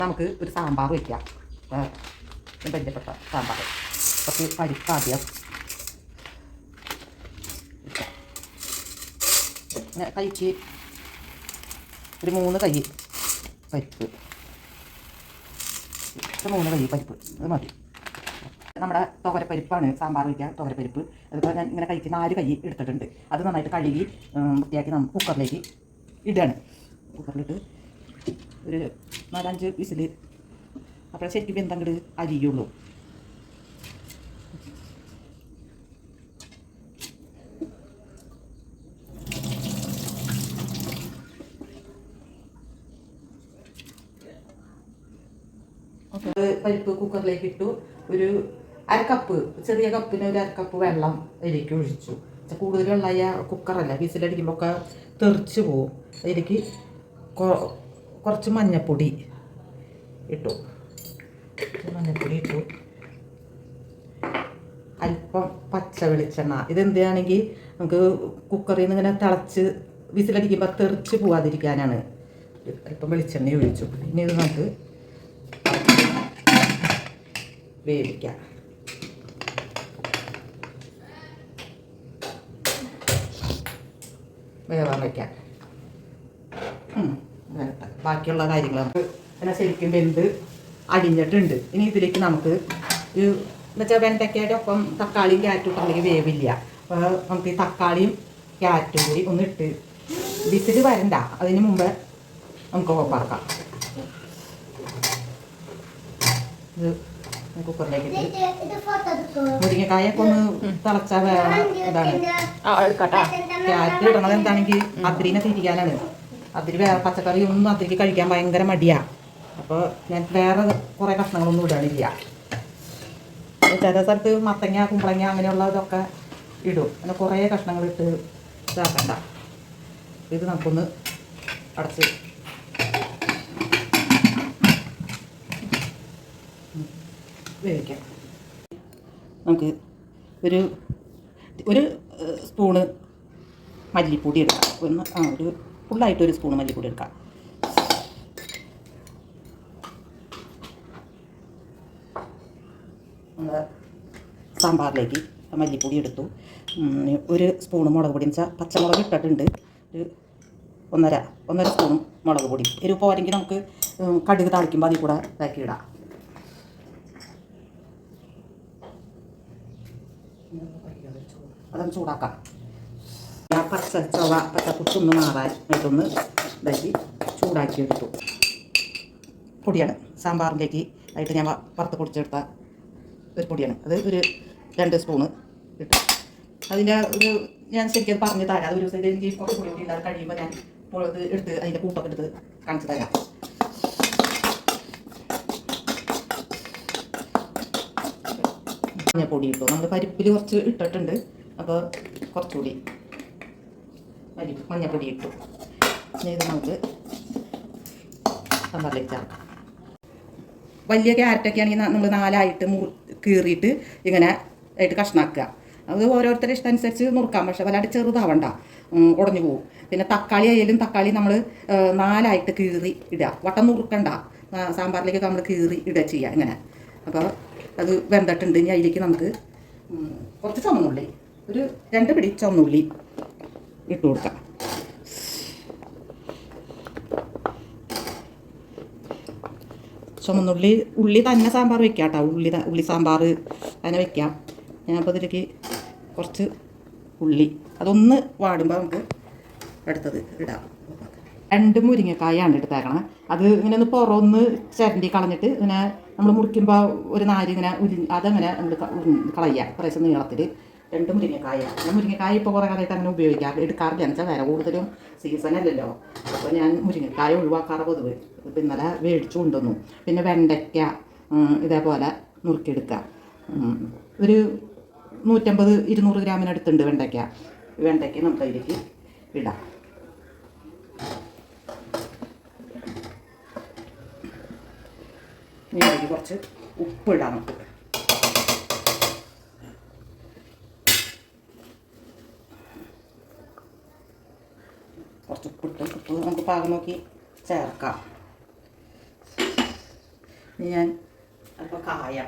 നമുക്ക് ഒരു സാമ്പാർ വയ്ക്കാം. പരിചയപ്പെട്ട സാമ്പാർ കുറച്ച് പരിപ്പ് ആദ്യം കൈക്ക് ഒരു 3 കൈ പരിപ്പ്, 3 കൈ പരിപ്പ് അത് മതി. നമ്മുടെ തുവരപ്പരിപ്പാണ് സാമ്പാർ വയ്ക്കാൻ. തുവരപ്പരിപ്പ് അതിപ്പോൾ ഞാൻ ഇങ്ങനെ കൈക്ക് 4 കൈ എടുത്തിട്ടുണ്ട്. അത് നന്നായിട്ട് കഴുകി വൃത്തിയാക്കി നമുക്ക് കുക്കറിലേക്ക് ഇടുകയാണ്. കുക്കറിലിട്ട് ഒരു 4-5 വിസിൽ, അപ്പോൾ ശരിക്കും വെന്തങ്ങട് അരിയുള്ളൂ. പരിപ്പ് കുക്കറിലേക്ക് ഇട്ടു. ഒരു 1/2 കപ്പ്, ചെറിയ കപ്പിന് ഒരു 1/2 കപ്പ് വെള്ളം അതിലേക്ക് ഒഴിച്ചു. കൂടുതൽ വെള്ളമായ കുക്കറല്ല, വിസിലടിക്കുമ്പോൾ ഒക്കെ തെറിച്ച് പോവും. അതിലേക്ക് കുറച്ച് മഞ്ഞൾപ്പൊടി ഇട്ടു. അല്പം പച്ച വെളിച്ചെണ്ണ. ഇതെന്താണെങ്കിൽ നമുക്ക് കുക്കറിൽ നിന്ന് ഇങ്ങനെ തിളച്ച് വിസിലടിക്കുമ്പോൾ തെറിച്ച് പോവാതിരിക്കാനാണ്. അല്പം വെളിച്ചെണ്ണ ഒഴിച്ചു. ഇനി ഇത് നമുക്ക് വേവിക്കാം. വേവാൻ വയ്ക്കാം. ബാക്കിയുള്ള കാര്യങ്ങൾ നമുക്ക് പിന്നെ ശരിക്കും വെന്ത് അടിഞ്ഞിട്ടുണ്ട്. ഇനി ഇതിലേക്ക് നമുക്ക് എന്നുവെച്ചാൽ വെണ്ടയ്ക്കയുടെ ഒപ്പം തക്കാളിയും ക്യാരറ്റും ഇട്ടുണ്ടെങ്കിൽ വേവില്ല. അപ്പോൾ നമുക്ക് ഈ തക്കാളിയും ക്യാരറ്റും കൂടി ഒന്നിട്ട് വിസിൽ വരണ്ട, അതിന് മുമ്പ് നമുക്ക് ഓഫാക്കാം. ഇത് കുക്കറിലേക്ക് മുരിങ്ങക്കായൊക്കെ ഒന്ന് തിളച്ച ഇതാണ്. ക്യാരറ്റ് ഇടണത് എന്താണെങ്കിൽ അതിരിനെ തിരിക്കാനാണ്. അതിരി വേറെ പച്ചക്കറി ഒന്നും അതിരിക്ക് കഴിക്കാൻ ഭയങ്കര മടിയാണ്. അപ്പോൾ ഞാൻ വേറെ കുറേ കഷ്ണങ്ങളൊന്നും ഇടാനില്ല. ചില സ്ഥലത്ത് മത്തങ്ങ, കുമ്പളങ്ങ അങ്ങനെയുള്ളതൊക്കെ ഇടും. അങ്ങനെ കുറേ കഷ്ണങ്ങളിട്ട് ഇതാക്കണ്ട. ഇത് നമുക്കൊന്ന് അടച്ച് വേവിക്കാം. നമുക്ക് ഒരു സ്പൂണ് മല്ലിപ്പൊടി എടുക്കാം. ഒരു ഫുള്ളായിട്ടൊരു സ്പൂണ് മല്ലിപ്പൊടി എടുക്കാം. നമ്മൾ സാമ്പാറിലേക്ക് മല്ലിപ്പൊടി എടുത്തു. ഒരു സ്പൂണ് മുളക് പൊടി, വെച്ചാൽ പച്ചമുളക് ഇട്ടിട്ടുണ്ട്. ഒരു ഒന്നര സ്പൂണും മുളക് പൊടി. എരിവ് പോരെങ്കിൽ നമുക്ക് കടുക് താളിക്കുമ്പോൾ അതിൽ കൂടെ ഇതാക്കി ഇടാം. അതൊന്ന് ചൂടാക്കാം. പച്ചക്കുത്തൊന്ന് മാറാനായിട്ടൊന്ന് ഇതാക്കി ചൂടാക്കി എടുത്തു. പൊടിയാണ് സാമ്പാറിലേക്ക് ആയിട്ട് ഞാൻ വറുത്ത് പൊടിച്ചെടുത്ത ഒരു പൊടിയാണ്. അത് ഒരു 2 സ്പൂണ് ഇട്ടു. അതിൻ്റെ ഞാൻ ശരിക്കും അത് പറഞ്ഞു തരാം. ഒരു ദിവസം എനിക്ക് കുറച്ച് പൊടി കൂടി ഇല്ലാതെ കഴിയുമ്പോൾ ഞാൻ ഇത് എടുത്ത് അതിൻ്റെ കൂട്ടൊക്കെ എടുത്ത് കാണിച്ചു തരാം. മഞ്ഞപ്പൊടി ഇട്ടു. നമ്മൾ പരിപ്പിൽ കുറച്ച് ഇട്ടിട്ടുണ്ട്. അപ്പോൾ കുറച്ചുകൂടി മഞ്ഞപ്പൊടി ഇട്ടു. ഇത് നമുക്ക് സാമ്പാറിലേക്ക് ചേർക്കാം. വലിയ ക്യാരറ്റൊക്കെ ആണെങ്കിൽ നമ്മൾ 4ആയിട്ട് കീറിയിട്ട് ഇങ്ങനെ ആയിട്ട് കഷ്ണാക്കുക. അത് ഓരോരുത്തരുടെ ഇഷ്ടമനുസരിച്ച് നുറുക്കാം. പക്ഷേ വല്ലാണ്ട് ചെറുതാവണ്ട, ഉടഞ്ഞു പോകും. പിന്നെ തക്കാളി ആയാലും തക്കാളി നമ്മൾ 4ആയിട്ട് കീറി ഇടുക. വട്ടം നുറുക്കണ്ട. സാമ്പാറിലേക്കൊക്കെ നമ്മൾ കീറി ഇടുക ചെയ്യുക ഇങ്ങനെ. അപ്പോൾ അത് വെന്തിട്ടുണ്ട്. ഇനി അതിലേക്ക് നമുക്ക് കുറച്ച് ചുവന്നുള്ളി, ഒരു 2 പിടി ചുവന്നുള്ളി ഇട്ട് കൊടുക്കാം. ചുവന്നുള്ളി ഉള്ളി തന്നെ സാമ്പാർ വെക്കാം കേട്ടോ. ഉള്ളി സാമ്പാർ അങ്ങനെ വെക്കാം. ഞാനപ്പോൾ ഇതിലേക്ക് കുറച്ച് ഉള്ളി അതൊന്ന് വാടുമ്പോൾ നമുക്ക് അടുത്തത് ഇടാം. 2 മുരിങ്ങക്കായാണ് എടുത്തേക്കണം. അത് ഇങ്ങനെ ഒന്ന് പുറമൊന്ന് ചിരണ്ടി കളഞ്ഞിട്ട് ഇങ്ങനെ നമ്മൾ മുറിക്കുമ്പോൾ ഒരു നാര് ഇങ്ങനെ അതങ്ങനെ നമ്മൾ കളയുക. കുറേശ്ശെ നീളത്തിൽ 2 മുരിങ്ങക്കായ. ഞാൻ മുരിങ്ങക്കായ ഇപ്പോൾ കുറേ കാലമായിട്ട് അങ്ങനെ എടുക്കാറില്ല. എന്ന് വെച്ചാൽ വില കൂടുതലും സീസണല്ലല്ലോ. അപ്പോൾ ഞാൻ മുരിങ്ങക്കായ ഒഴിവാക്കാറ് പതിവ്. ഇപ്പം ഇന്നലെ മേടിച്ചു കൊണ്ടുവന്നു. പിന്നെ വെണ്ടയ്ക്ക ഇതേപോലെ നുറുക്കിയെടുക്കുക. ഒരു 150-200 ഗ്രാമിനടുത്തുണ്ട് വെണ്ടയ്ക്ക. നമുക്ക് അതിലേക്ക് ഇടാം. ഇതിലേക്ക് കുറച്ച് ഉപ്പിടാം. നമുക്ക് കുറച്ച് ഉപ്പ് നമുക്ക് പാകം നോക്കി ചേർക്കാം. ഞാൻ അപ്പോൾ കായം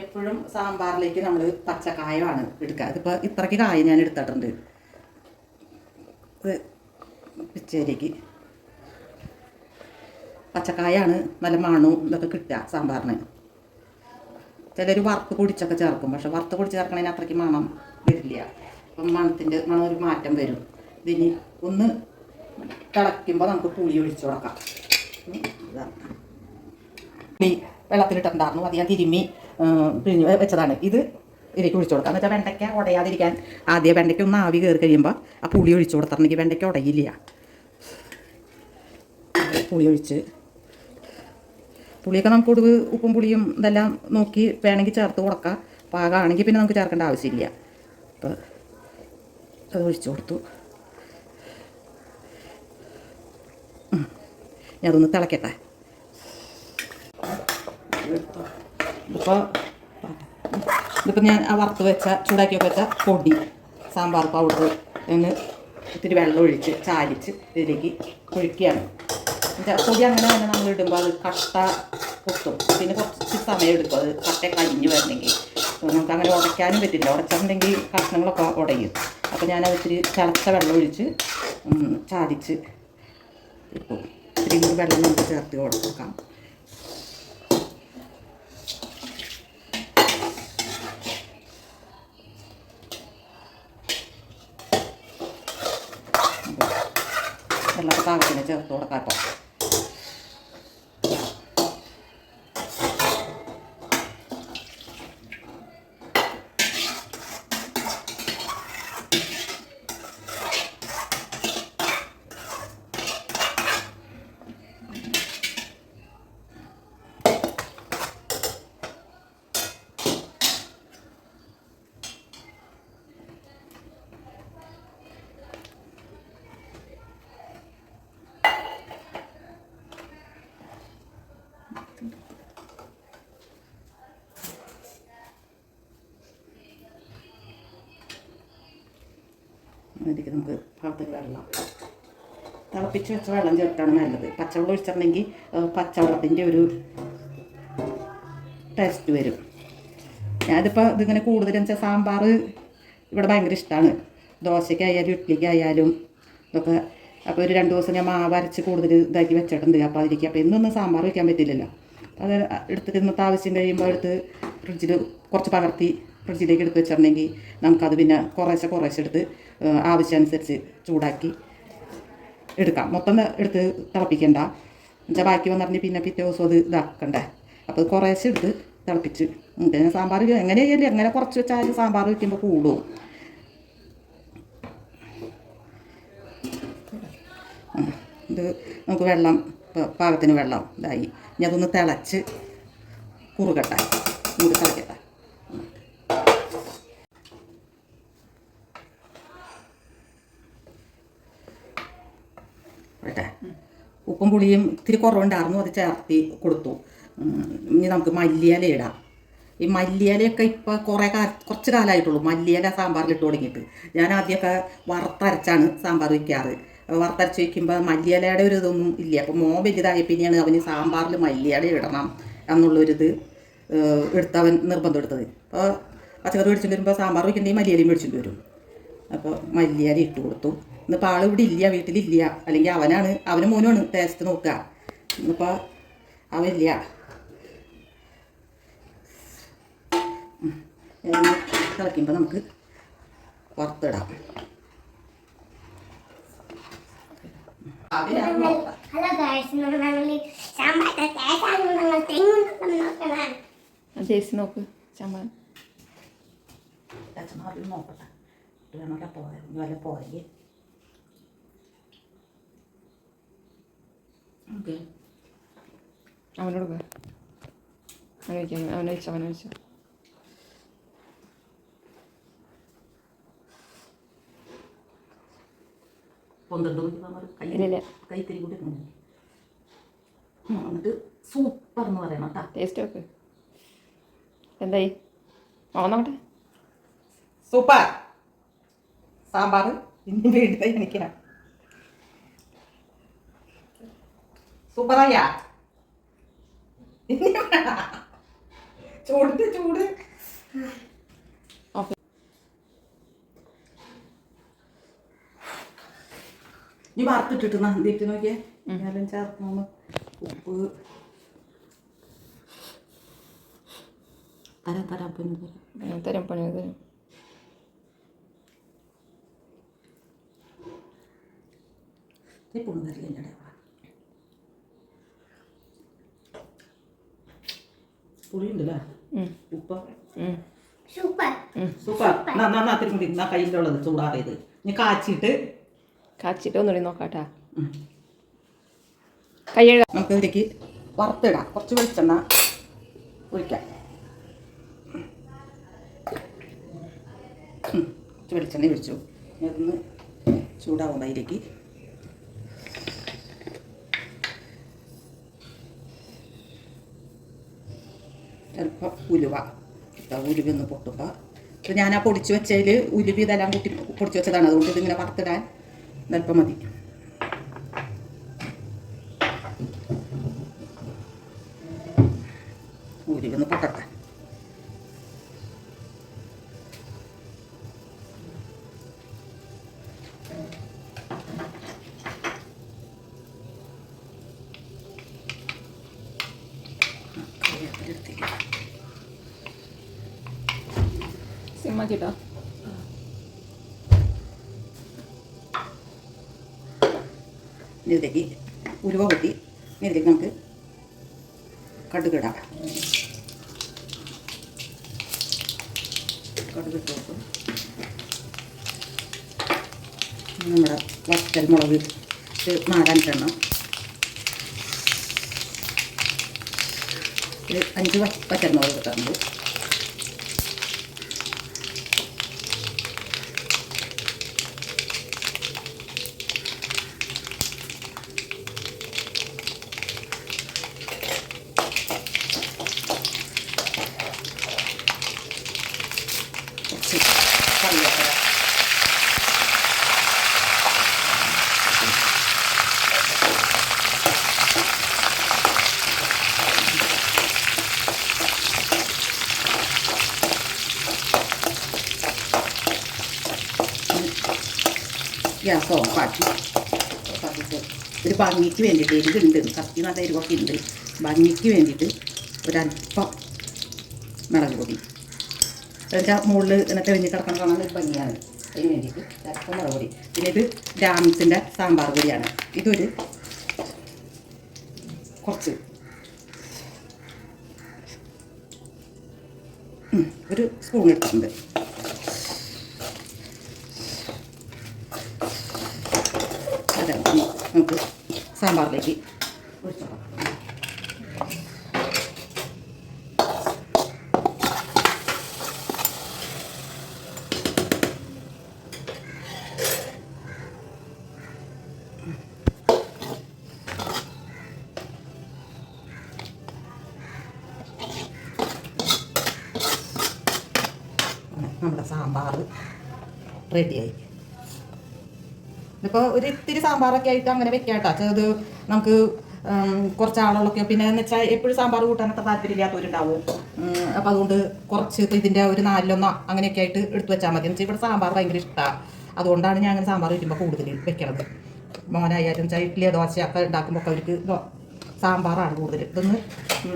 എപ്പോഴും സാമ്പാറിലേക്ക് നമ്മൾ പച്ചക്കായമാണ് എടുക്കുക. ഇതിപ്പോൾ ഇത്രയ്ക്ക് കായം ഞാൻ എടുത്തിട്ടുണ്ട്. ഇത് പിച്ചേരിക്ക് പച്ചക്കായാണ് നല്ല മണവും ഇതൊക്കെ കിട്ടുക സാമ്പാറിന്. ചിലർ വറുത്ത് പൊടിച്ചൊക്കെ ചേർക്കും, പക്ഷെ വറുത്ത് പൊടിച്ച് ചേർക്കണതിന് അത്രയ്ക്ക് മണം വരില്ല. അപ്പം മണത്തിൻ്റെ മണം ഒരു മാറ്റം വരും. ഇതിന് ഒന്ന് തിളയ്ക്കുമ്പോൾ നമുക്ക് പുളി ഒഴിച്ചു കൊടുക്കാം. പുളി വെള്ളത്തിലിട്ടുണ്ടായിരുന്നു, അത് ഞാൻ തിരുമ്മി പിഴിഞ്ഞ് വെച്ചതാണ്. ഇത് ഇതിലേക്ക് ഒഴിച്ചു കൊടുക്കുക എന്ന് വെച്ചാൽ വെണ്ടയ്ക്ക ഉടയാതിരിക്കാൻ. ആദ്യം വെണ്ടയ്ക്ക ഒന്ന് ആവി കയറി കഴിയുമ്പോൾ ആ പുളി ഒഴിച്ചു കൊടുത്തിട്ടുണ്ടെങ്കിൽ വെണ്ടയ്ക്ക ഉടയില്ല. പുളി ഒഴിച്ച് പുളിയൊക്കെ നമുക്ക് ഒടുവ് ഉപ്പും പുളിയും ഇതെല്ലാം നോക്കി വേണമെങ്കിൽ ചേർത്ത് കൊടുക്കാം. പാകമാണെങ്കിൽ പിന്നെ നമുക്ക് ചേർക്കേണ്ട ആവശ്യമില്ല. അപ്പോൾ അത് ഒഴിച്ചു കൊടുത്തു. ഞാൻ അതൊന്ന് തിളക്കട്ടെ. ഇതിപ്പോൾ ഞാൻ ആ വറുത്ത് വെച്ച ചൂടാക്കി വെച്ച പൊടി സാമ്പാർ പൗഡർ എന്ന് ഇത്തിരി വെള്ളം ഒഴിച്ച് ചാലിച്ച് ഇതിലേക്ക് ഒഴിക്കുകയാണ്. പൊടി അങ്ങനെ തന്നെ നമ്മൾ ഇടുമ്പോൾ അത് കട്ട പൊട്ടും. പിന്നെ കുറച്ച് സമയം എടുക്കും അത് കട്ട കരിഞ്ഞ് വരണമെങ്കിൽ. നമുക്ക് അങ്ങനെ ഉടയ്ക്കാനും പറ്റില്ല. ഉടച്ചിട്ടുണ്ടെങ്കിൽ കഷ്ണങ്ങളൊക്കെ ഉടയും. അപ്പോൾ ഞാൻ ഇത്തിരി തിളച്ച വെള്ളം ഒഴിച്ച് ചാലിച്ച് ഇട്ടു. ഇത്തിരി കൂടി വെള്ളം നമുക്ക് ചേർത്ത് കൊടുക്കാം. വെള്ളത്തെ പാകത്തിന് ചേർത്ത് കൊടുക്കാം. ഇപ്പോൾ അതിലേക്ക് നമുക്ക് പാകത്തിന് വെള്ളം തിളപ്പിച്ച് വെച്ച വെള്ളം ചേർത്താണ് നല്ലത്. പച്ചവെള്ളം ഒഴിച്ചിട്ടുണ്ടെങ്കിൽ പച്ചവെള്ളത്തിൻ്റെ ഒരു ടേസ്റ്റ് വരും. ഞാനിപ്പോൾ ഇതിങ്ങനെ കൂടുതലെന്ന് വെച്ചാൽ സാമ്പാർ ഇവിടെ ഭയങ്കര ഇഷ്ടമാണ്. ദോശയ്ക്കായാലും ഇഡ്ഡലിക്കായാലും ഇതൊക്കെ. അപ്പോൾ ഒരു 2 ദിവസം ഞാൻ മാവ് അരച്ച് കൂടുതൽ ഇതാക്കി വെച്ചിട്ടുണ്ട്. അപ്പോൾ അതിലേക്ക് അപ്പോൾ എന്നൊന്നും സാമ്പാർ വയ്ക്കാൻ പറ്റില്ലല്ലോ. അത് എടുത്തിട്ട് ഇന്നത്തെ ആവശ്യം കഴിയുമ്പോൾ എടുത്ത് ഫ്രിഡ്ജിൽ കുറച്ച് പകർത്തി ഫ്രിഡ്ജിലേക്ക് എടുത്ത് വെച്ചിട്ടുണ്ടെങ്കിൽ നമുക്കത് പിന്നെ കുറേശ്ശെ എടുത്ത് ആവശ്യമനുസരിച്ച് ചൂടാക്കി എടുക്കാം. മൊത്തം എടുത്ത് തിളപ്പിക്കണ്ട. എന്നുവെച്ചാൽ ബാക്കി വന്നിട്ടുണ്ടെങ്കിൽ പിന്നെ പിറ്റേ ദിവസം അത് ഇതാക്കണ്ടേ. അപ്പോൾ കുറേശ്ശെ എടുത്ത് തിളപ്പിച്ച് പിന്നെ സാമ്പാർ എങ്ങനെയായാലും എങ്ങനെ കുറച്ച് വെച്ചാൽ സാമ്പാർ വയ്ക്കുമ്പോൾ കൂടും. ഇത് നമുക്ക് വെള്ളം പാകത്തിന് വെള്ളം ഇതായി. ഇനി അതൊന്ന് തിളച്ച് കുറുകട്ടെ, കൂടി തിളക്കട്ടെ. ഉപ്പും പുളിയും ഇത്തിരി കുറവുണ്ടായിരുന്നു, അത് ചേർത്തി കൊടുത്തു. ഇനി നമുക്ക് മല്ലിയില ഇടാം. ഈ മല്ലിയിലയൊക്കെ ഇപ്പോൾ കുറച്ച് കാലമായിട്ടുള്ളൂ മല്ലിയില സാമ്പാറിലിട്ട് തുടങ്ങിയിട്ട്. ഞാൻ ആദ്യമൊക്കെ വറുത്തരച്ചാണ് സാമ്പാർ വയ്ക്കാറ്. വറുത്തരച്ച് വയ്ക്കുമ്പോൾ മല്ലിയിലയുടെ ഒരു ഇതൊന്നും ഇല്ല. അപ്പോൾ മോൻ വലുതായ പിന്നെയാണ് അവന് സാമ്പാറിൽ മല്ലിയില ഇടണം എന്നുള്ളൊരിത് അവൻ നിർബന്ധം എടുത്തത്. അപ്പോൾ പച്ചക്കറി മേടിച്ചിട്ട് വരുമ്പോൾ സാമ്പാർ വയ്ക്കണമെങ്കിൽ മല്ലിയിലയും മേടിച്ചിട്ട് വരും. അപ്പോൾ മല്ലിയില ഇട്ട് കൊടുത്തു. ഇന്നിപ്പോൾ ആൾ ഇവിടെ ഇല്ല, വീട്ടിലില്ല. അല്ലെങ്കിൽ അവന് മോനുമാണ് ടേസ്റ്റ് നോക്കുക. ഇന്നിപ്പോൾ അവനില്ല. തിളയ്ക്കുമ്പോൾ നമുക്ക് വറുത്തിടാം. നോക്ക് ചമ്മ നോക്കട്ടെ വേണമല്ല വല്ല പോയി. ഓക്കെ അവനോട് അവനെ വെച്ചു കൈത്തിരി കൂടി എന്നിട്ട് സൂപ്പർ എന്ന് പറയണം കേട്ടോ. ടേസ്റ്റ് ഒക്കെ എന്തായി നോക്കട്ടെ. സൂപ്പർ സാമ്പാർ ഇനി വീട്ടിൽ എനിക്കാണ്. സൂപ്പറായ ചൂട് ചൂട്. ഓക്കെ. ഈ വറുത്തിട്ടിട്ട് നന്ദിട്ട് നോക്കിയേ. ഞാനും ചേർക്കണം ഉപ്പ്. തരാം പിന്നെ തരാം പണി തരാം. പൊണ്ണു തരില്ല പുളിയുണ്ടല്ലേ ഉപ്പ്. സൂപ്പർ. തിരുമുടി എന്നാ കയ്യിലുള്ളത് ചൂടാറിയത് ഇനി കാച്ചിട്ട് ഒന്നുകൂടി നോക്കാട്ടാ. കൈ നമുക്ക് ഇതിലേക്ക് വറുത്തിടാം. കുറച്ച് വെളിച്ചെണ്ണ ഒഴിക്കാം. കുറച്ച് വെളിച്ചെണ്ണ ഒഴിച്ചു. അതൊന്ന് ചൂടാവുമ്പോൾ അതിലേക്ക് ചിലപ്പോൾ ഉലുവ ഒന്ന് പൊട്ടുമ്പോൾ ഇപ്പം ഞാൻ ആ പൊടിച്ച് വെച്ചതിൽ ഉലുവി ഇതെല്ലാം കൂട്ടി പൊടിച്ച് വെച്ചതാണ്. അതുകൊണ്ട് ഇതിങ്ങനെ വറുത്തിടാൻ ചിലപ്പോൾ മതി. ഉലുവി ഒന്ന് പൊട്ടട്ടെ. സിമ്മാക്കിട്ടോ. ഇതിലേക്ക് ഉലുവ പൊട്ടി ഇതിലേക്ക് നമുക്ക് കടുകിടാം. കടുകിട്ട് വെക്കും. നമ്മുടെ വറ്റൽ മുളക് 4-5 5 വറ്റൽ മുളക് കിട്ടുന്നുണ്ട്. ഗ്യാസ് ഓഫാക്കിയിട്ട് ഒരു ഭംഗിക്ക് വേണ്ടിയിട്ട് എരിവുണ്ട്. കത്തി നല്ല എരിവൊക്കെ ഉണ്ട്. ഭംഗിക്ക് വേണ്ടിയിട്ട് ഒരല്പം മുളക് പൊടി. അതിൻ്റെ മുകളിൽ ഇങ്ങനെ തെളിഞ്ഞ് കിടക്കണം കാണാൻ ഒരു ഭംഗിയാണ്. അതിന് വേണ്ടിയിട്ട് അല്പം മുളക് പൊടി. പിന്നെ ഇത് ഗ്രാമത്തിൻ്റെ സാമ്പാർ പൊടിയാണ്. ഇതൊരു കുറച്ച് ഒരു സ്പൂൺ എടുത്തിട്ടുണ്ട്. നമുക്ക് സാമ്പാറിലേക്ക് ഒഴിച്ചോളാം. നമ്മുടെ സാമ്പാർ റെഡിയായി. ഇപ്പോൾ ഒരു ഇത്തിരി സാമ്പാറൊക്കെ ആയിട്ട് അങ്ങനെ വെക്കാം കേട്ടോ. അത് നമുക്ക് കുറച്ച് ആളുകളൊക്കെ പിന്നെ എന്ന് വെച്ചാൽ എപ്പോഴും സാമ്പാർ കൂട്ടാനൊക്കെ താല്പര്യമില്ലാത്തവരുണ്ടാവും. അപ്പോൾ അതുകൊണ്ട് കുറച്ച് ഇതിൻ്റെ ഒരു 4 അങ്ങനെയൊക്കെ ആയിട്ട് എടുത്തു വെച്ചാൽ മതി. എന്ന് വെച്ചാൽ ഇവിടെ സാമ്പാർ ഭയങ്കര ഇഷ്ടമാണ്. അതുകൊണ്ടാണ് ഞാൻ അങ്ങനെ സാമ്പാർ വയ്ക്കുമ്പോൾ കൂടുതൽ വെക്കണത്. മോനായാലും വെച്ചാൽ ഇഡ്ഡലിയോ ദോശയൊക്കെ ഉണ്ടാക്കുമ്പോൾ ഒക്കെ അവർക്ക് സാമ്പാറാണ് കൂടുതൽ. ഇതൊന്ന്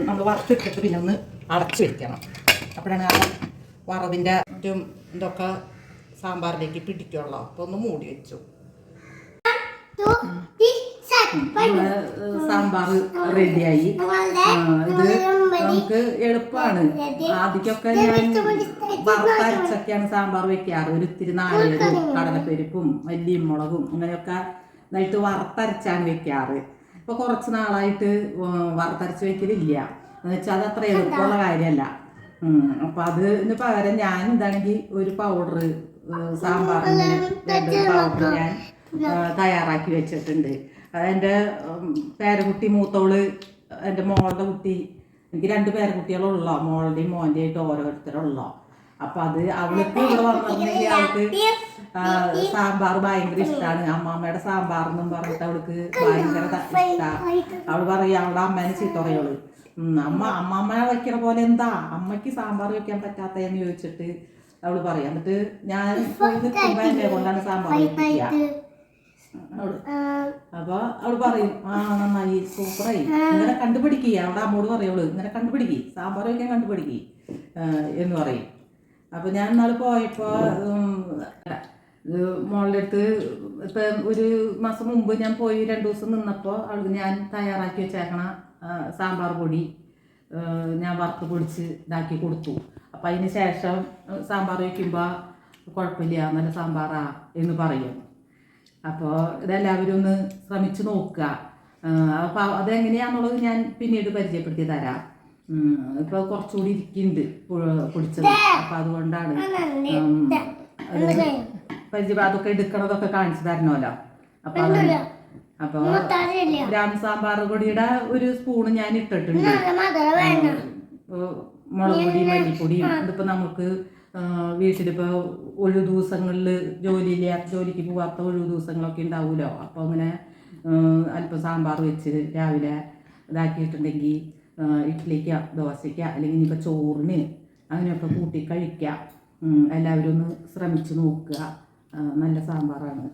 നമ്മൾ വറുത്തിട്ടിട്ട് പിന്നെ ഒന്ന് അടച്ച് വെക്കണം. അപ്പോഴാണ് ആ വറവിൻ്റെ ഇതൊക്കെ സാമ്പാറിലേക്ക് പിടിക്കുള്ളൂ. അപ്പോൾ ഒന്ന് മൂടി വെച്ചു. സാമ്പാർ റെഡിയായി. ഇത് നമുക്ക് എളുപ്പമാണ്. ആദ്യമൊക്കെ ഞാൻ വറുത്തരച്ചൊക്കെയാണ് സാമ്പാർ വെക്കാറ്. ഒരു ഇത്തിരി നാളികേരവും കടലപ്പരിപ്പും മല്ലിയും മുളകും അങ്ങനെയൊക്കെ നന്നായിട്ട് വറുത്തരച്ചാണ് വെക്കാറ്. ഇപ്പോൾ കുറച്ച് നാളായിട്ട് വറുത്തരച്ച് വെക്കലില്ല. എന്ന് വെച്ചാൽ അത് അത്ര എളുപ്പമുള്ള കാര്യമല്ല. അപ്പോൾ അതിന് പകരം ഞാൻ എന്താണെങ്കിൽ ഒരു പൗഡർ സാമ്പാറിന് പൗഡർ ഞാൻ തയ്യാറാക്കി വെച്ചിട്ടുണ്ട്. എൻ്റെ പേരക്കുട്ടി മൂത്തോള്, എൻ്റെ മോളുടെ കുട്ടി, എനിക്ക് 2 പേരക്കുട്ടികളുള്ളോ, മോളുടെയും മോൻ്റെയും ആയിട്ട് ഓരോരുത്തരുള്ളോ. അപ്പം അത് അവൾക്ക് ഇവിടെ വന്നിട്ടുണ്ടെങ്കിൽ അവൾക്ക് സാമ്പാർ ഭയങ്കര ഇഷ്ടമാണ്. അമ്മാമ്മയുടെ സാമ്പാർ എന്നും പറഞ്ഞിട്ട് അവൾക്ക് ഭയങ്കര ഇഷ്ടമാണ്. അവൾ പറയും അവളുടെ അമ്മേനെ ചീത്ത പറയുള്ളൂ. അമ്മ വയ്ക്കണ പോലെ എന്താ അമ്മയ്ക്ക് സാമ്പാർ വെക്കാൻ പറ്റാത്തതെന്ന് ചോദിച്ചിട്ട് അവൾ പറയും. എന്നിട്ട് ഞാൻ നിൽക്കുമ്പോൾ എന്നെ കൊണ്ടാണ് സാമ്പാർ വെക്കുക അവള്. അപ്പൊ അവള് പറയും നന്നായി സൂപ്പറായി ഇങ്ങനെ കണ്ടുപിടിക്കുക. അവിടെ അമ്മോട് പറയുള്ളൂ ഇങ്ങനെ കണ്ടുപിടിക്കുക സാമ്പാർ വയ്ക്കാൻ കണ്ടുപിടിക്കുക എന്ന് പറയും. അപ്പൊ ഞാൻ ഇന്നാൾ പോയപ്പോ മോളുടെ അടുത്ത് ഇപ്പം ഒരു മാസം മുമ്പ് ഞാൻ പോയി 2 ദിവസം നിന്നപ്പോൾ അവൾക്ക് ഞാൻ തയ്യാറാക്കി വെച്ചേക്കണ സാമ്പാർ പൊടി ഞാൻ വറുത്ത് പൊടിച്ച് ഇതാക്കി കൊടുത്തു. അപ്പം അതിന് ശേഷം സാമ്പാർ വയ്ക്കുമ്പോൾ കുഴപ്പമില്ല നല്ല സാമ്പാറാ എന്ന് പറയും. അപ്പോൾ ഇതെല്ലാവരും ഒന്ന് ശ്രമിച്ച് നോക്കുക. അപ്പോൾ അതെങ്ങനെയാണെന്നുള്ളത് ഞാൻ പിന്നീട് പരിചയപ്പെടുത്തി തരാം. ഇപ്പോൾ കുറച്ചുകൂടി ഇരിക്കുന്നുണ്ട് പൊടിച്ചത്. അപ്പം അതുകൊണ്ടാണ് അതൊക്കെ എടുക്കണതൊക്കെ കാണിച്ചു തരണമല്ലോ. അപ്പോൾ അതാണ്. അപ്പോൾ ഗ്രാം സാമ്പാർ പൊടിയുടെ ഒരു സ്പൂണ് ഞാൻ ഇട്ടിട്ടുണ്ട്. മുളക് പൊടി മല്ലിപ്പൊടിയും ഇതിപ്പോൾ നമുക്ക് വീട്ടിലിപ്പോൾ ഒഴിവ് ദിവസങ്ങളിൽ ജോലിക്ക് പോവാത്ത ഒഴിവ് ദിവസങ്ങളൊക്കെ ഉണ്ടാവുമല്ലോ. അപ്പോൾ അങ്ങനെ അല്പം സാമ്പാർ വെച്ച് രാവിലെ ഇതാക്കിയിട്ടുണ്ടെങ്കിൽ ഇഡ്ഡലിക്ക് ദോശയ്ക്ക് അല്ലെങ്കിൽ ഇനിയിപ്പോൾ ചോറിന് അങ്ങനെയൊക്കെ കൂട്ടി കഴിക്കാം. എല്ലാവരും ഒന്ന് ശ്രമിച്ച് നോക്കുക. നല്ല സാമ്പാറാണ്.